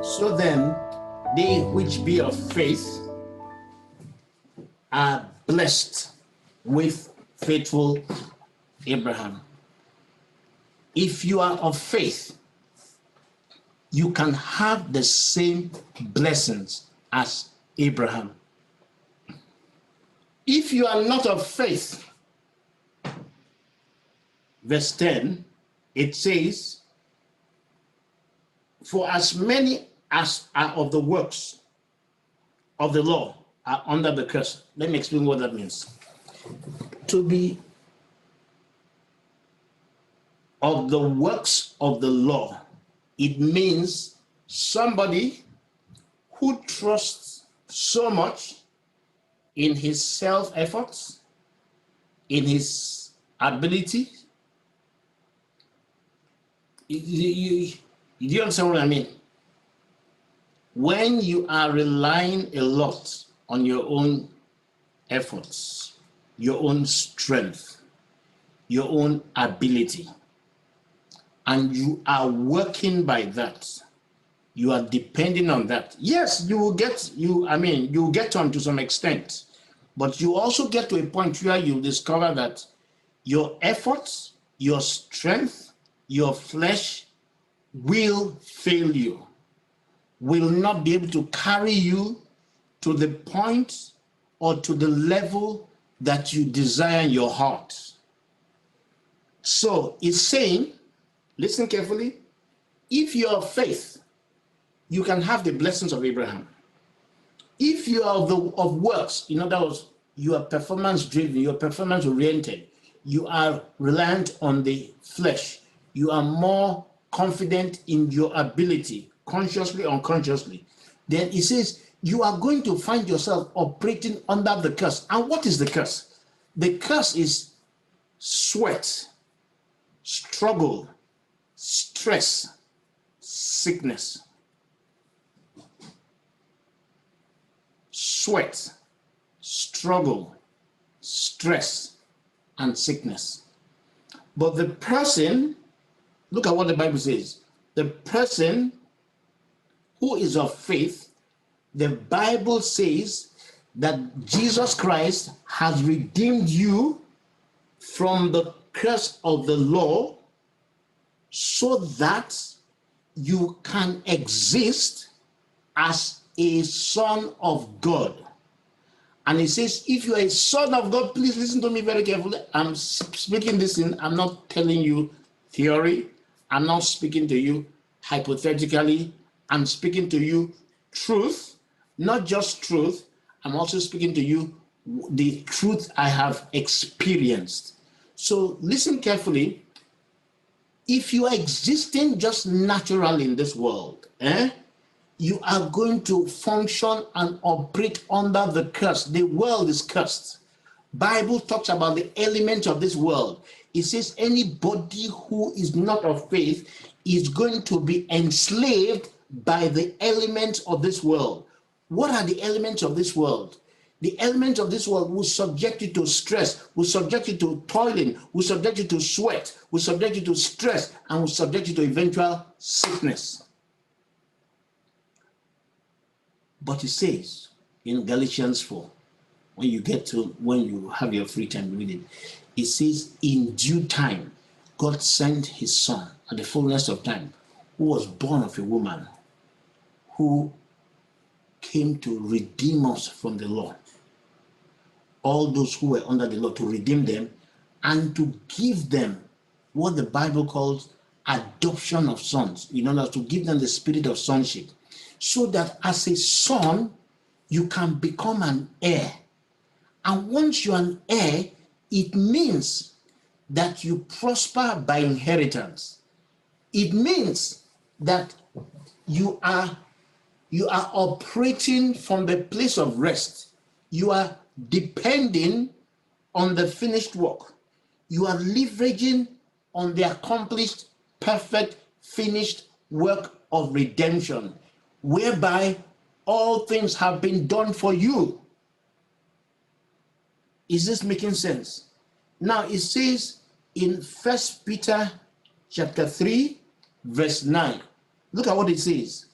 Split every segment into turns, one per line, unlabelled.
So then, they which be of faith are blessed with faithful Abraham. If you are of faith, you can have the same blessings as Abraham. If you are not of faith, verse 10, it says, for as many as are of the works of the law are under the curse. Let me explain what that means. To be of the works of the law, it means somebody who trusts so much in his self-efforts, in his ability. Do you understand what I mean? When you are relying a lot on your own efforts, your own strength, your own ability, and you are working by that, you are depending on that. Yes, you will get on to some extent, but you also get to a point where you discover that your efforts, your strength, your flesh will fail you, will not be able to carry you to the point or to the level that you desire in your heart. So it's saying, listen carefully, if you are of faith, you can have the blessings of Abraham. If you are of works, in other words, you are performance driven, you are performance oriented, you are reliant on the flesh, you are more confident in your ability, consciously, unconsciously, then it says you are going to find yourself operating under the curse. And what is the curse? The curse is sweat, struggle, stress, sickness. Sweat, struggle, stress, and sickness. But the person, look at what the Bible says, the person who is of faith, the Bible says that Jesus Christ has redeemed you from the curse of the law so that you can exist as a son of God. And it says, if you are a son of God, please listen to me very carefully. I'm speaking this in, I'm not telling you theory. I'm not speaking to you hypothetically. I'm speaking to you truth, not just truth. I'm also speaking to you the truth I have experienced. So listen carefully. If you are existing just naturally in this world, you are going to function and operate under the curse. The world is cursed. Bible talks about the elements of this world. It says anybody who is not of faith is going to be enslaved by the elements of this world. What are the elements of this world? The elements of this world will subject you to stress, will subject you to toiling, will subject you to sweat, will subject you to stress, and will subject you to eventual sickness. But it says in Galatians 4, when you have your free time, read it. It says, in due time, God sent his son at the fullness of time, who was born of a woman, who came to redeem us from the law. All those who were under the law, to redeem them and to give them what the Bible calls adoption of sons, in order to give them the spirit of sonship, so that as a son, you can become an heir. And once you're an heir, it means that you prosper by inheritance. It means that you are operating from the place of rest. You are depending on the finished work. You are leveraging on the accomplished, perfect, finished work of redemption, whereby all things have been done for you. Is this making sense? Now it says in 1 Peter chapter 3, verse 9. Look at what it says.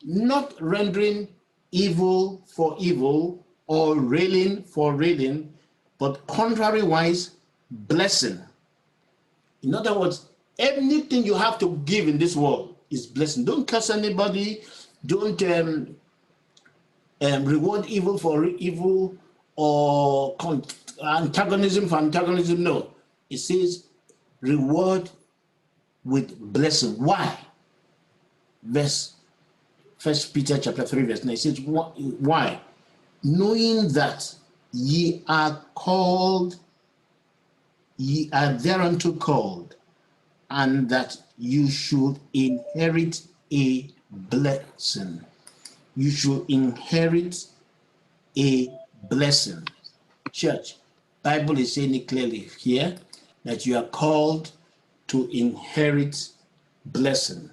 not rendering evil for evil or railing for railing, but contrariwise, blessing. In other words, anything you have to give in this world is blessing. Don't curse anybody. Don't reward evil for evil or antagonism for antagonism. No, it says reward with blessing. Why? First Peter chapter 3 verse 9, it says, why? Knowing that ye are called, ye are thereunto called, and that you should inherit a blessing. You should inherit a blessing. Church, Bible is saying it clearly here that you are called to inherit blessing,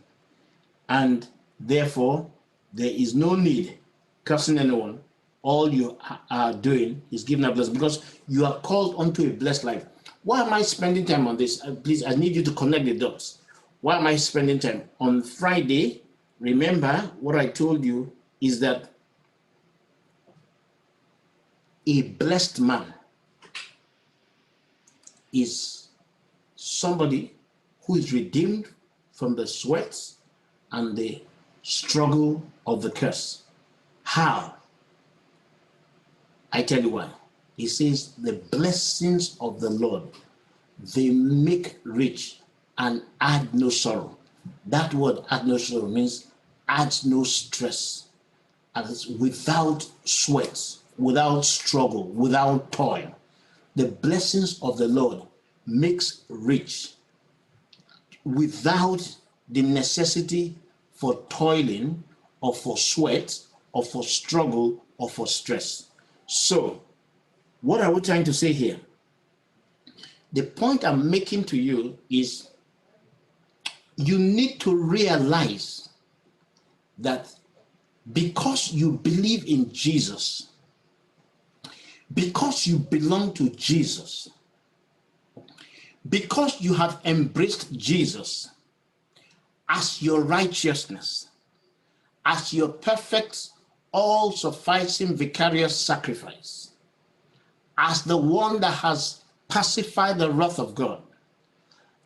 and therefore there is no need cursing anyone. All you are doing is giving a blessing, because you are called unto a blessed life. Why am I spending time on this? Please, I need you to connect the dots. Why am I spending time? On Friday, remember what I told you is that a blessed man is somebody who is redeemed from the sweat and the struggle of the curse. How? I tell you why. He says the blessings of the Lord, they make rich and add no sorrow. That word add no sorrow means adds no stress, and without sweat, without struggle, without toil. The blessings of the Lord makes rich without the necessity for toiling or for sweat or for struggle or for stress. So, what are we trying to say here? The point I'm making to you is you need to realize that because you believe in Jesus, because you belong to Jesus, because you have embraced Jesus as your righteousness, as your perfect, all-sufficing, vicarious sacrifice, as the one that has pacified the wrath of God.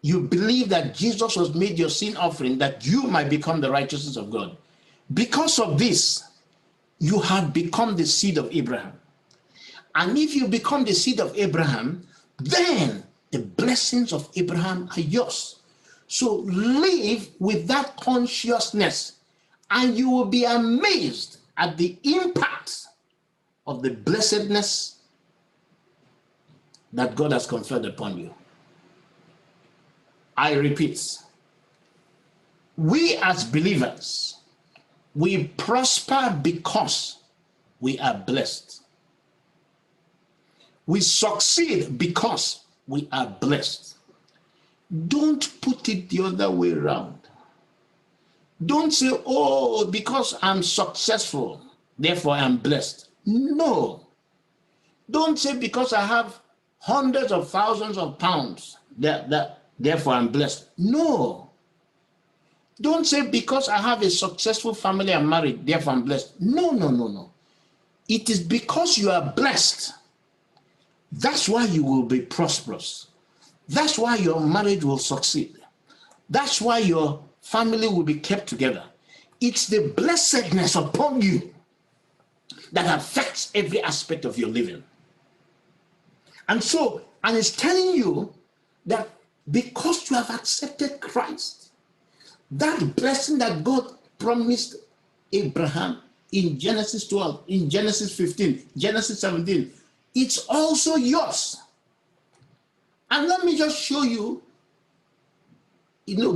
You believe that Jesus was made your sin offering, that you might become the righteousness of God. Because of this, you have become the seed of Abraham. And if you become the seed of Abraham, then the blessings of Abraham are yours. So live with that consciousness, and you will be amazed at the impact of the blessedness that God has conferred upon you. I repeat, we as believers, we prosper because we are blessed. We succeed because we are blessed. Don't put it the other way around. Don't say, oh, because I'm successful, therefore I'm blessed. No. Don't say because I have hundreds of thousands of pounds, therefore I'm blessed. No. Don't say because I have a successful family and married, therefore I'm blessed. No, no, no, no. It is because you are blessed. That's why you will be prosperous. That's why your marriage will succeed. That's why your family will be kept together. It's the blessedness upon you that affects every aspect of your living. And it's telling you that because you have accepted Christ, that blessing that God promised Abraham in Genesis 12, in Genesis 15, Genesis 17, it's also yours. And let me just show you,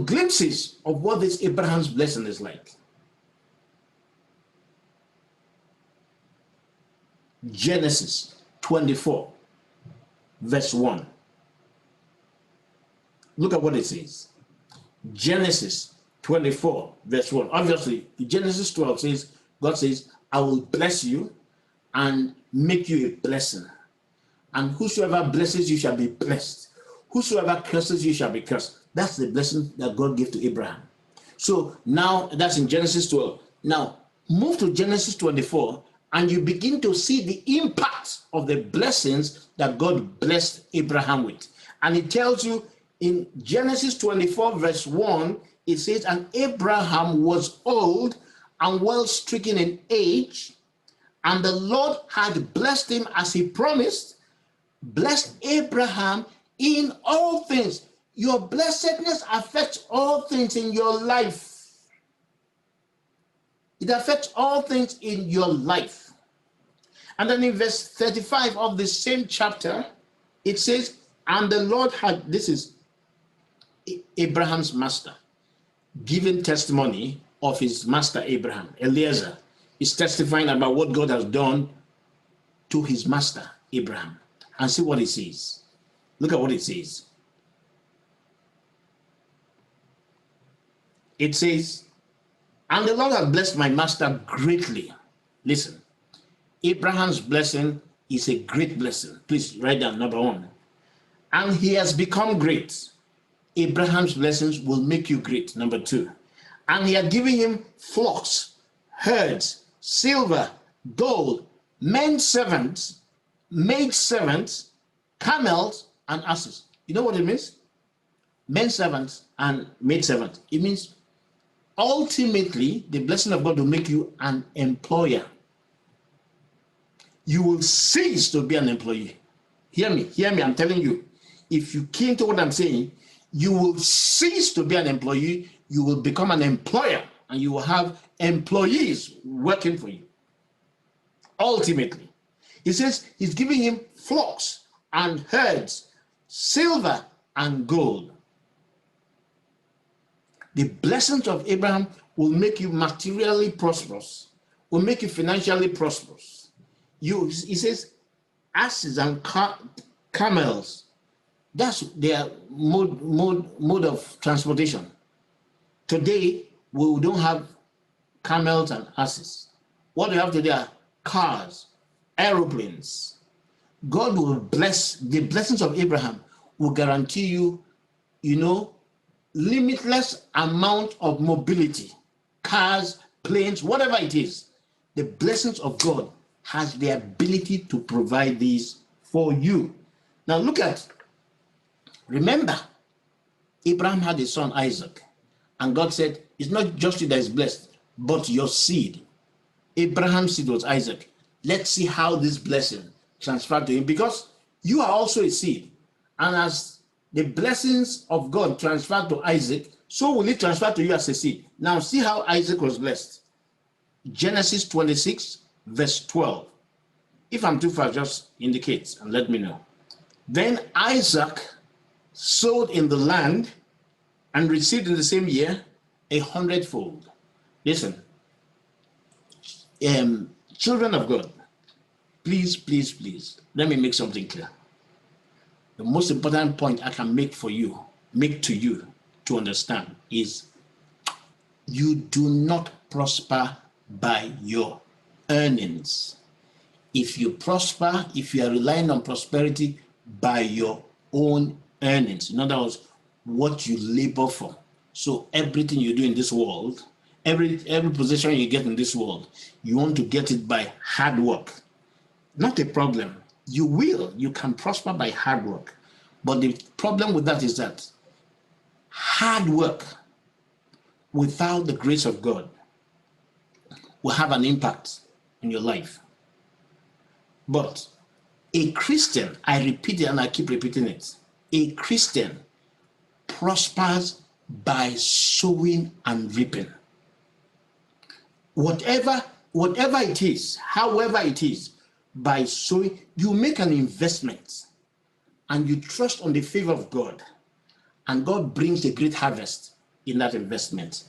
glimpses of what this Abraham's blessing is like. Genesis 24, verse 1. Look at what it says. Genesis 24, verse 1. Obviously, Genesis 12 says, God says, I will bless you and make you a blessing. And whosoever blesses you shall be blessed. Whosoever curses you shall be cursed. That's the blessing that God gave to Abraham. So now, that's in Genesis 12. Now, Move to Genesis 24, and you begin to see the impact of the blessings that God blessed Abraham with. And it tells you in Genesis 24, verse 1, it says, and Abraham was old and well stricken in age, and the Lord had blessed him as he promised, blessed Abraham in all things. Your blessedness affects all things in your life. It affects all things in your life. And then in verse 35 of the same chapter, it says, and the Lord had, this is Abraham's master, giving testimony of his master Abraham. Eliezer is testifying about what God has done to his master Abraham. And see what it says. Look at what it says. It says, and the Lord has blessed my master greatly. Listen, Abraham's blessing is a great blessing. Please write down number 1. And he has become great. Abraham's blessings will make you great. Number 2. And he had given him flocks, herds, silver, gold, men servants, maid servants, camels, and asses. You know what it means? Men servants and maid servants. It means ultimately the blessing of God will make you an employer. You will cease to be an employee. Hear me, I'm telling you. If you key into what I'm saying, you will cease to be an employee, you will become an employer, and you will have employees working for you. Ultimately, he says he's giving him flocks and herds, silver and gold. The blessings of Abraham will make you materially prosperous, will make you financially prosperous. He says asses and camels, that's their mode of transportation. Today, we don't have camels and asses. What we have today are cars, aeroplanes. God will bless, the blessings of Abraham will guarantee you, limitless amount of mobility, cars, planes, whatever it is. The blessings of God has the ability to provide these for you. Now remember, Abraham had a son, Isaac, and God said, it's not just you that is blessed, but your seed. Abraham's seed was Isaac. Let's see how this blessing transferred to him, because you are also a seed. And as the blessings of God transferred to Isaac, so will it transfer to you as a seed. Now see how Isaac was blessed. Genesis 26, verse 12. If I'm too far, just indicate and let me know. Then Isaac sowed in the land and received in the same year 100-fold. Listen, children of God, please, let me make something clear. The most important point I can make to you to understand is you do not prosper by your earnings. If you prosper, if you are relying on prosperity by your own earnings, in other words, what you labor for. So everything you do in this world, every position you get in this world, you want to get it by hard work. Not a problem. You can prosper by hard work. But the problem with that is that hard work without the grace of God will have an impact in your life. But a Christian, I repeat it and I keep repeating it, a Christian prospers by sowing and reaping. Whatever it is, however it is, by sowing, you make an investment and you trust on the favor of God, and God brings a great harvest in that investment.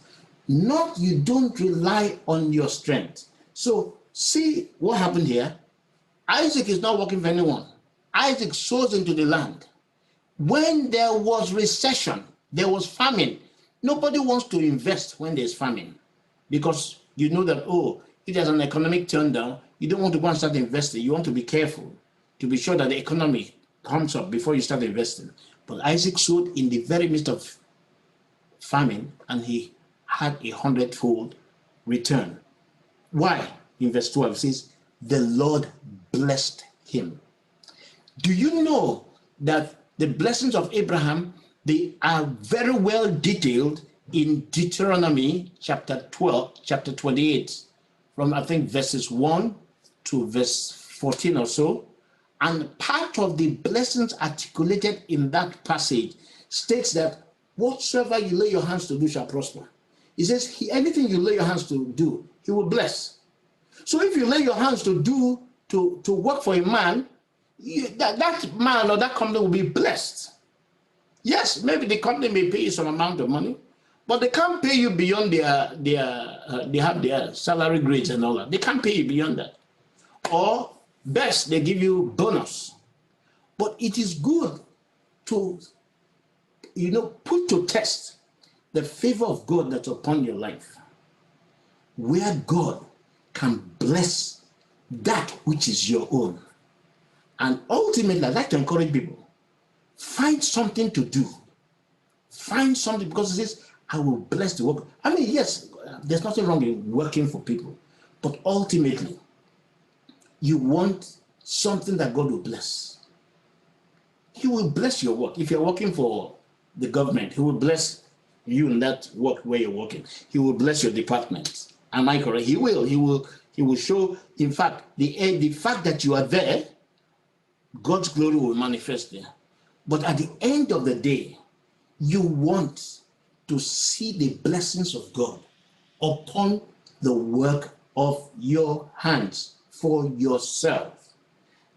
You don't rely on your strength. So see what happened here. Isaac is not working for anyone. Isaac sows into the land. When there was recession, there was famine. Nobody wants to invest when there's famine, because you know that, if there's an economic turndown, you don't want to go and start investing. You want to be careful to be sure that the economy comes up before you start investing. But Isaac sowed in the very midst of famine, and he had 100-fold return. Why? In verse 12 it says, the Lord blessed him. Do you know that the blessings of Abraham, they are very well detailed in Deuteronomy chapter 12, chapter 28, from I think verses 1 to verse 14 or so. And part of the blessings articulated in that passage states that whatsoever you lay your hands to do shall prosper. He says, anything you lay your hands to do, he will bless. So if you lay your hands to do, to work for a man, that man or that company will be blessed. Yes, maybe the company may pay you some amount of money, but they can't pay you beyond they have their salary grades and all that. They can't pay you beyond that. Or best, they give you bonus. But it is good to, put to test the favor of God that's upon your life, where God can bless that which is your own. And ultimately, I'd like to encourage people, find something to do. Find something, because it says, I will bless the work. I mean, yes, there's nothing wrong in working for people, but ultimately, you want something that God will bless. He will bless your work. If you're working for the government, he will bless you in that work where you're working. He will bless your department. Am I correct? He will. He will show, in fact, the fact that you are there, God's glory will manifest there. But at the end of the day, you want to see the blessings of God upon the work of your hands for yourself.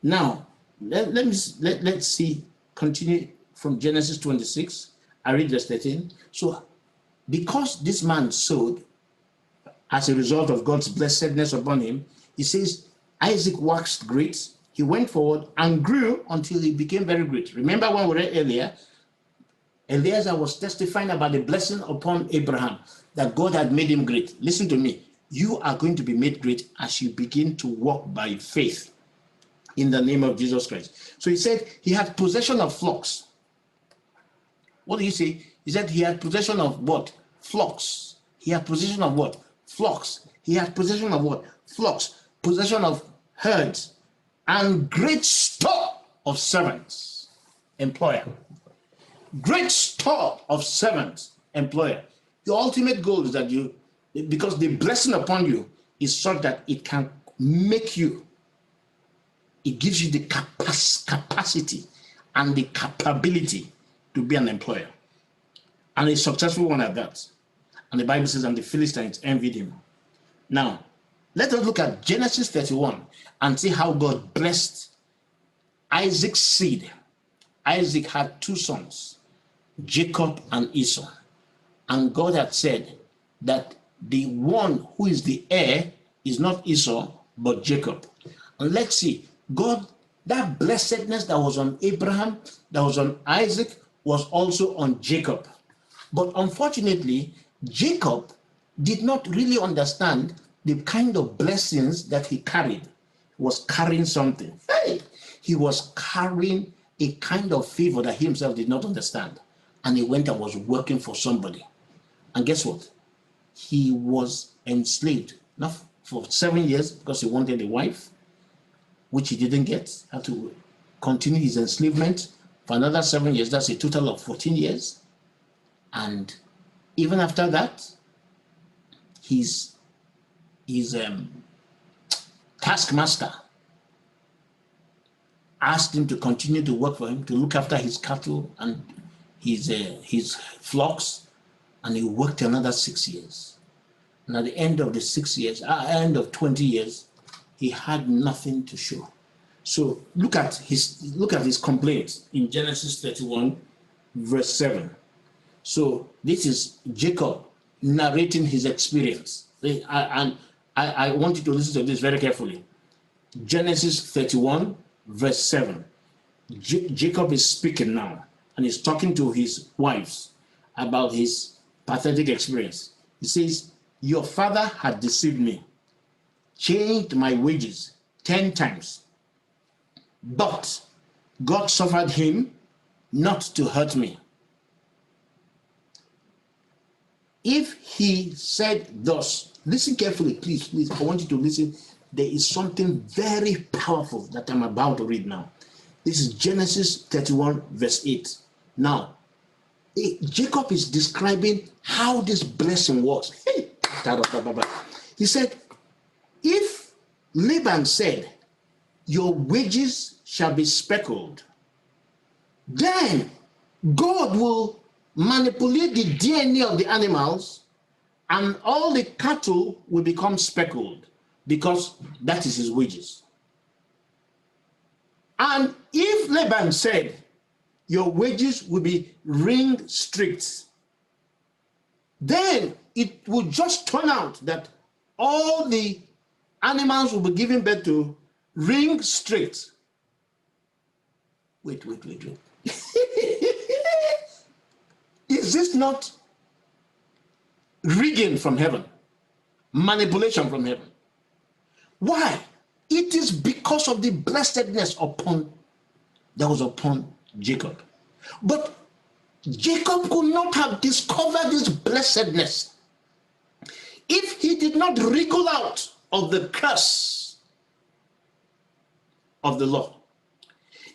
Now, let's see, continue from Genesis 26. I read verse 13. So, because this man sowed as a result of God's blessedness upon him, he says, Isaac waxed great. He went forward and grew until he became very great. Remember when we read earlier, Eliezer was testifying about the blessing upon Abraham, that God had made him great. Listen to me. You are going to be made great as you begin to walk by faith in the name of Jesus Christ. So he said he had possession of flocks. What do you say? He said he had possession of what? Flocks. He had possession of what? Flocks. He had possession of what? Flocks. Possession of herds and great store of servants. Employer. Great store of servants. Employer. The ultimate goal is that you, because the blessing upon you is such that it can make you, it gives you the capacity and the capability to be an employer, and a successful one at that. And the Bible says, and the Philistines envied him. Now, let us look at Genesis 31 and see how God blessed Isaac's seed. Isaac had two sons, Jacob and Esau. And God had said that the one who is the heir is not Esau, but Jacob. And let's see, God, that blessedness that was on Abraham, that was on Isaac, was also on Jacob. But unfortunately, Jacob did not really understand the kind of blessings that he carried. He was carrying something. Hey! He was carrying a kind of favor that he himself did not understand. And he went and was working for somebody. And guess what? He was enslaved, not for 7 years because he wanted a wife, which he didn't get. Had to continue his enslavement for another 7 years. That's a total of 14 years. And even after that, his taskmaster asked him to continue to work for him, to look after his cattle and his flocks, and he worked another 6 years. And at the end of the 6 years, end of 20 years, he had nothing to show. So look at his complaint in Genesis 31, verse 7. So this is Jacob narrating his experience. And I want you to listen to this very carefully. Genesis 31, verse 7. Jacob is speaking now, and he's talking to his wives about his pathetic experience. He says, your father had deceived me, changed my wages 10 times. But God suffered him not to hurt me. If he said thus, Listen carefully, please, please. I want you to listen. There is something very powerful that I'm about to read now. This is Genesis 31, verse 8. Now, Jacob is describing how this blessing was. He said, if Laban said, your wages shall be speckled, then God will manipulate the DNA of the animals and all the cattle will become speckled because that is his wages. And if Laban said, your wages will be ring streaked, then it will just turn out that all the animals will be given birth to ring streaked. Wait. Is this not rigging from heaven? Manipulation from heaven? Why? It is because of the blessedness that was upon Jacob. But Jacob could not have discovered this blessedness if he did not wriggle out of the curse of the law.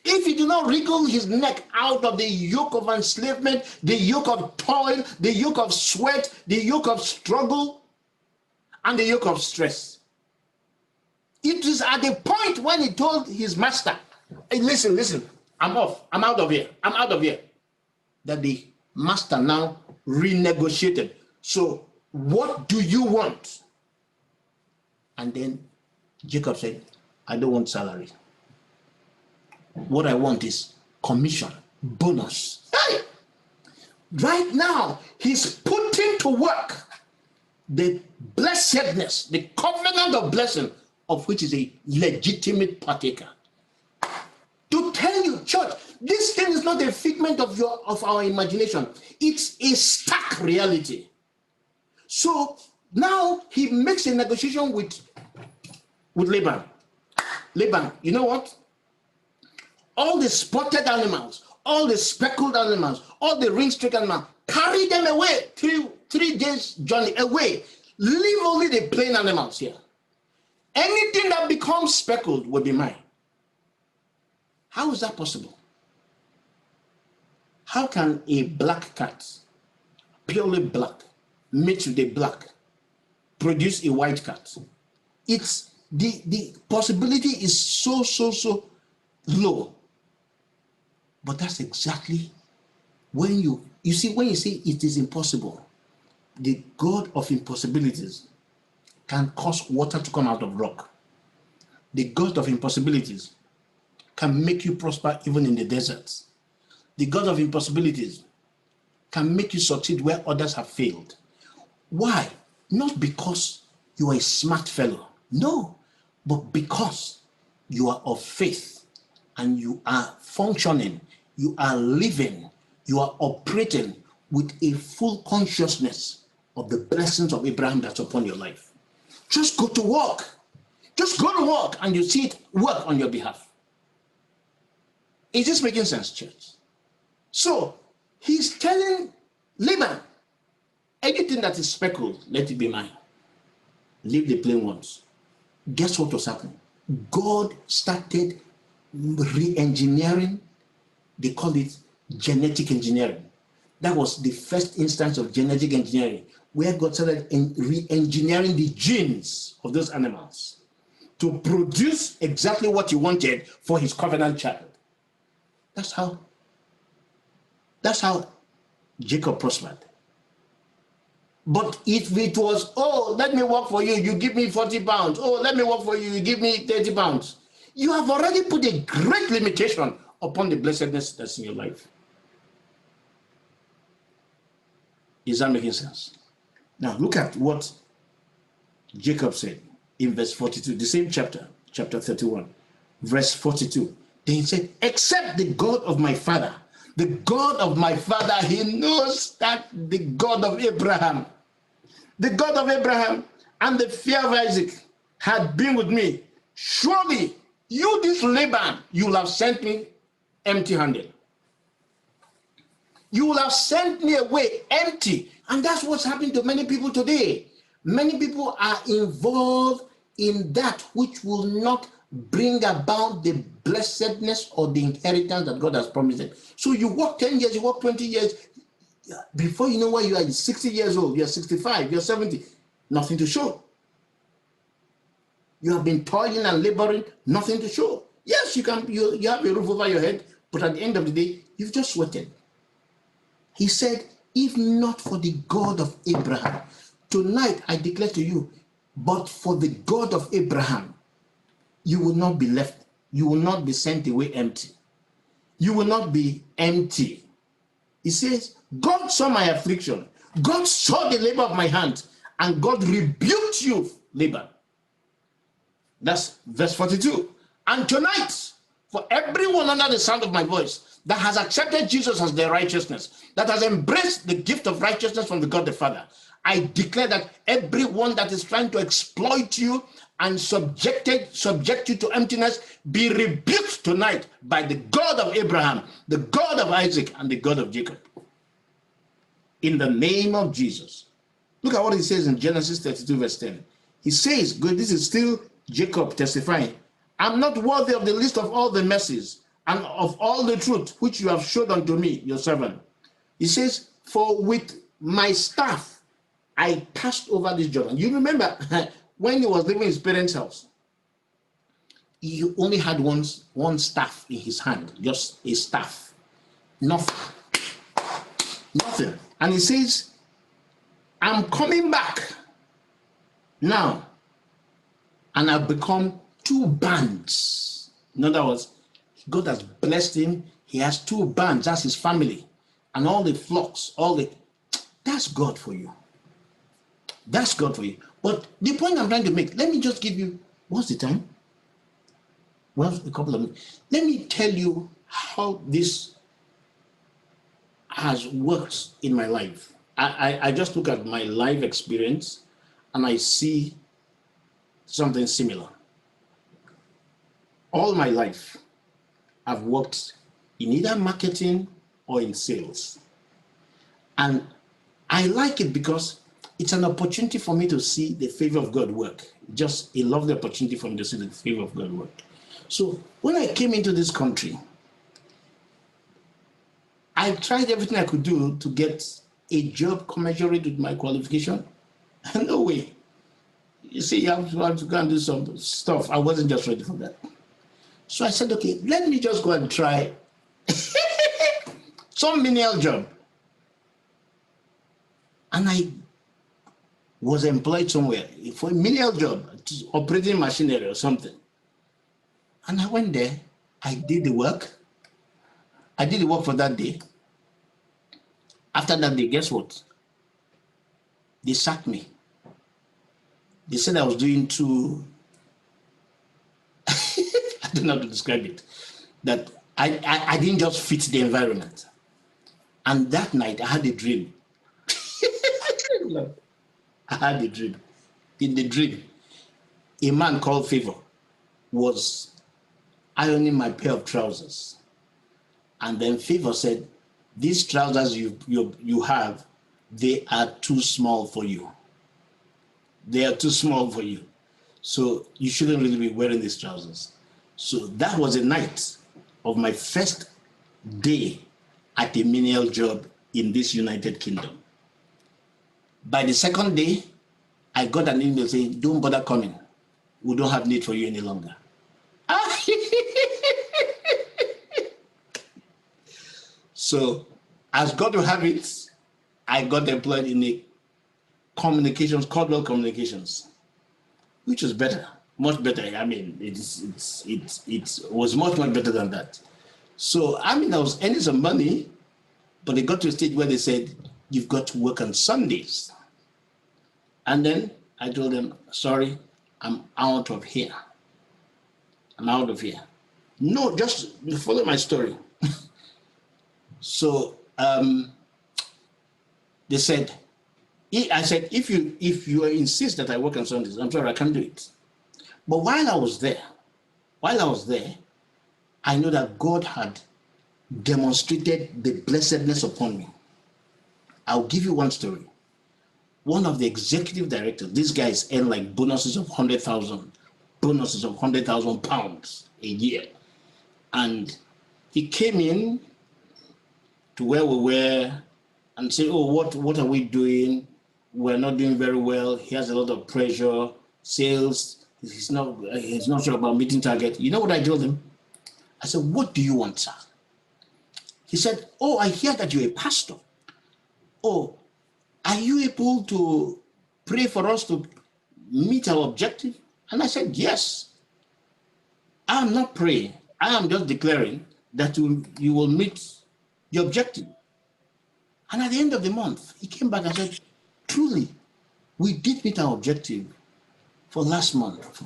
If he did not wriggle his neck out of the yoke of enslavement, the yoke of toil, the yoke of sweat, the yoke of struggle, and the yoke of stress. It is at the point when he told his master, hey, listen, I'm off, I'm out of here, that the master now renegotiated. So what do you want? And then Jacob said, I don't want salary. What I want is commission, bonus. Hey! Right now, he's putting to work the blessedness, the covenant of blessing, of which is a legitimate partaker. To tell you, church, this thing is not a figment of our imagination. It's a stark reality. So now he makes a negotiation with Laban. Laban, you know what? All the spotted animals, all the speckled animals, all the ring-streaked animals, carry them away, 3 days journey away. Leave only the plain animals here. Anything that becomes speckled will be mine. How is that possible? How can a black cat, purely black, mixed with a black, produce a white cat? It's the possibility is so low. But that's exactly when you see, when you say it is impossible, the God of impossibilities can cause water to come out of rock. The God of impossibilities can make you prosper even in the deserts. The God of impossibilities can make you succeed where others have failed. Why? Not because you are a smart fellow, no, but because you are of faith and you are functioning, you are living, you are operating with a full consciousness of the blessings of Abraham that's upon your life. Just go to work. Just go to work and you see it work on your behalf. Is this making sense, church? So he's telling Laban, anything that is speckled, let it be mine. Leave the plain ones. Guess what was happening? God started re-engineering. They call it genetic engineering. That was the first instance of genetic engineering, where God started re-engineering the genes of those animals to produce exactly what he wanted for his covenant child. That's how Jacob prospered. But if it was, oh, let me work for you, you give me 40 pounds. Oh, let me work for you, you give me 30 pounds. You have already put a great limitation upon the blessedness that's in your life. Is that making sense? Now look at what Jacob said in verse 42, the same chapter 31, verse 42. Then he said, except the God of my father, the God of my father, he knows that the God of Abraham and the fear of Isaac had been with me. Surely you, this Laban, you will have sent me empty-handed. You will have sent me away empty. And that's what's happening to many people today. Many people are involved in that which will not bring about the blessedness or the inheritance that God has promised them. So you work 10 years, you work 20 years, before you know where you are, 60 years old, you're 65, you're 70, nothing to show. You have been toiling and laboring, nothing to show. Yes, you have a roof over your head, but at the end of the day, you've just sweated. He said, if not for the God of Abraham, tonight I declare to you, but for the God of Abraham, you will not be left. You will not be sent away empty. You will not be empty. He says, God saw my affliction. God saw the labor of my hand, and God rebuked you, labor. That's verse 42. And tonight, for everyone under the sound of my voice that has accepted Jesus as their righteousness, that has embraced the gift of righteousness from the God the Father, I declare that everyone that is trying to exploit you and subject you to emptiness be rebuked tonight by the God of Abraham, the God of Isaac, and the God of Jacob. In the name of Jesus. Look at what he says in Genesis 32 verse 10. He says, good, this is still Jacob testifying, I'm not worthy of the least of all the mercies and of all the truth which you have showed unto me, your servant. He says, for with my staff I passed over this Jordan. You remember when he was living in his parents' house, he only had one staff in his hand, just a staff, nothing. And he says, I'm coming back now, and I've become 2 bands. In other words, God has blessed him. He has 2 bands. That's his family, and all the flocks, that's God for you. That's God for you. But the point I'm trying to make, let me just give you, what's the time? Well, a couple of minutes. Let me tell you how this has worked in my life. I just look at my life experience and I see something similar. All my life, I've worked in either marketing or in sales. And I like it because it's an opportunity for me to see the favor of God work. Just a lovely opportunity for me to see the favor of God work. So when I came into this country, I tried everything I could do to get a job commensurate with my qualification. No way. You see, you have to go and do some stuff. I wasn't just ready for that. So I said, okay, let me just go and try some menial job. And I was employed somewhere for a menial job, operating machinery or something. And I went there. I did the work. I did the work for that day. After that day, guess what? They sacked me. They said I was doing too, I don't know how to describe it, that I didn't just fit the environment. And that night I had a dream. I had a dream. In the dream, a man called Favor was ironing my pair of trousers. And then Favor said, these trousers you have, they are too small for you. They are too small for you. So you shouldn't really be wearing these trousers. So that was the night of my first day at a menial job in this United Kingdom. By the second day, I got an email saying, don't bother coming. We don't have need for you any longer. So as God will have it, I got employed in a communications, Caldwell Communications, which was better, much better. I mean, it was much better than that. So, I mean, I was earning some money, but it got to a stage where they said, you've got to work on Sundays. And then I told them, sorry, I'm out of here. I'm out of here. No, just follow my story. So they said, I said, if you insist that I work on Sundays, I'm sorry, I can't do it. But while I was there, I know that God had demonstrated the blessedness upon me. I'll give you one story. one of the executive directors. These guys earn like bonuses of 100,000, bonuses of 100,000 pounds a year. And he came in to where we were and said, oh, what are we doing? We're not doing very well. He has a lot of pressure, sales. He's not sure about meeting target. You know what I told him? I said, what do you want, sir? He said, oh, I hear that you're a pastor. Oh, are you able to pray for us to meet our objective? And I said, yes. I am not praying. I am just declaring that you will meet the objective. And at the end of the month, he came back and said, truly, we did meet our objective for last month.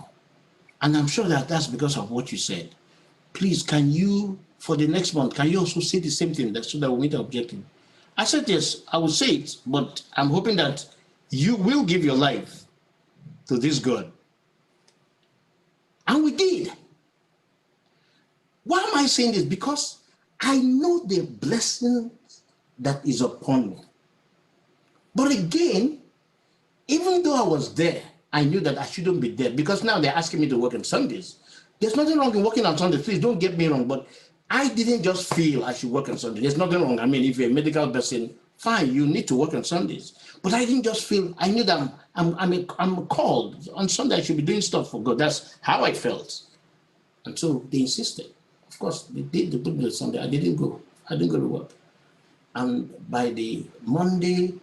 And I'm sure that that's because of what you said. Please, can you, for the next month, can you also say the same thing so that we meet our objective? I said, yes, I will say it, but I'm hoping that you will give your life to this God. And we did. Why am I saying this? Because I know the blessing that is upon me. But again, even though I was there, I knew that I shouldn't be there, because now they're asking me to work on Sundays. There's nothing wrong in working on Sundays. Please don't get me wrong, but I didn't just feel I should work on Sundays. There's nothing wrong. I mean, if you're a medical person, fine, you need to work on Sundays. But I didn't just feel, I knew that I'm called. On Sunday, I should be doing stuff for God. That's how I felt. And so they insisted. Of course, they put me on Sunday. I didn't go. I didn't go to work. And by the Monday,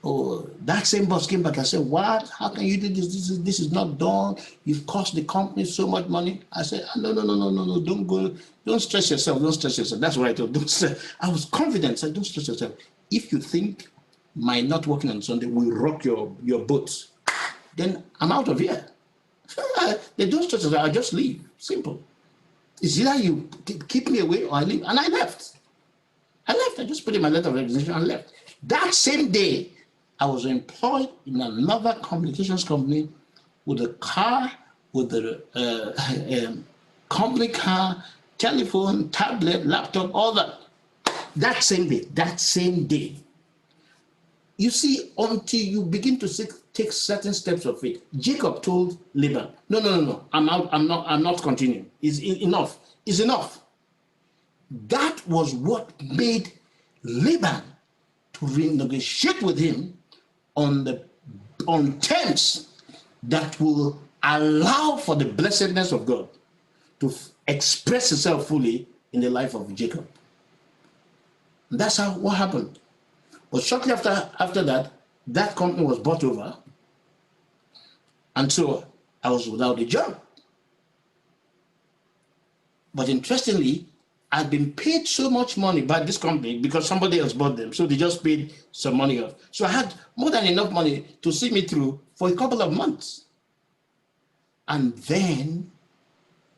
that same boss came back and said, what? How can you do this? This is not done. You've cost the company so much money. I said, no, don't go. Don't stress yourself. Don't stress yourself. That's what I told. Don't stress. I was confident. I said, don't stress yourself. If you think my not working on Sunday will rock your boat, then I'm out of here. They don't stress yourself. I'll just leave. Simple. It's either you keep me away or I leave. And I left. I just put in my letter of resignation and left. That same day, I was employed in another communications company with a car, with the company car, telephone, tablet, laptop, all that. That same day. You see, until you begin to take certain steps of faith, Jacob told Laban, no, I'm out, I'm not continuing. It's enough. It's enough. That was what made Laban to renegotiate with him on terms that will allow for the blessedness of God to express itself fully in the life of Jacob. And that's what happened. But shortly after that, that company was bought over. And so I was without a job. But interestingly, I'd been paid so much money by this company because somebody else bought them. So they just paid some money off. So I had more than enough money to see me through for a couple of months. And then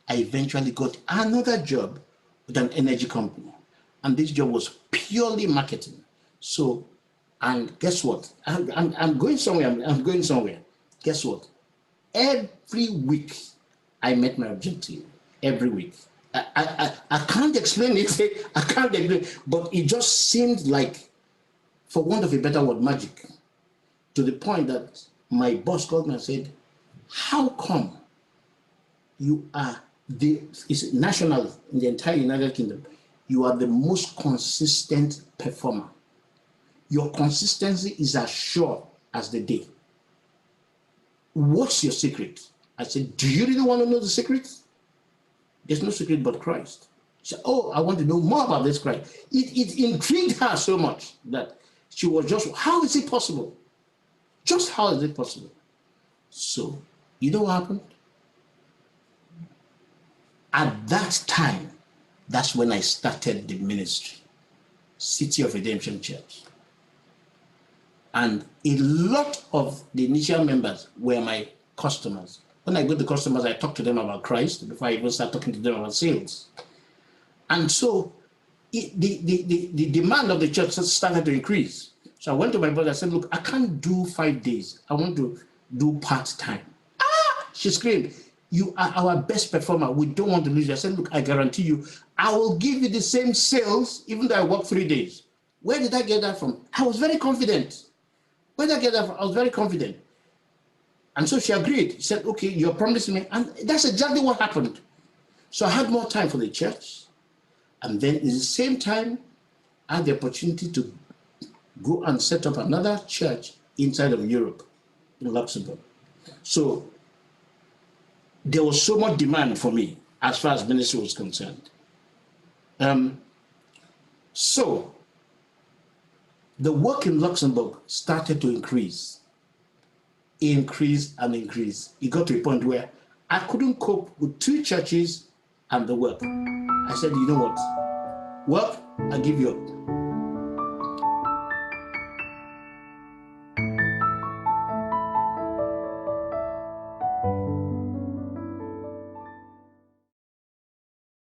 I eventually got another job with an energy company. And this job was purely marketing. So, and guess what? I'm going somewhere. Guess what? Every week I met my objective. Every week. I can't explain it. But it just seemed like, for want of a better word, magic. To the point that my boss called me and said, how come you are it's national in the entire United Kingdom, you are the most consistent performer. Your consistency is as sure as the day. What's your secret? I said, do you really want to know the secret? There's no secret but Christ. She said, oh, I want to know more about this Christ. It intrigued her so much that she was just, how is it possible? Just how is it possible? So, you know what happened? At that time, that's when I started the ministry, City of Redemption Church. And a lot of the initial members were my customers. When I go to customers, I talk to them about Christ before I even start talking to them about sales. And so the demand of the church started to increase. So I went to my brother and said, look, I can't do 5 days. I want to do part-time. She screamed, you are our best performer. We don't want to lose you. I said, look, I guarantee you, I will give you the same sales even though I work 3 days. Where did I get that from? I was very confident. When I get there, I was very confident. And so she agreed. She said, okay, you're promising me. And that's exactly what happened. So I had more time for the church. And then at the same time, I had the opportunity to go and set up another church inside of Europe, in Luxembourg. So there was so much demand for me as far as ministry was concerned. So the work in Luxembourg started to increase and increase. It got to a point where I couldn't cope with 2 churches and the work. I said, you know what? Work, I give you up.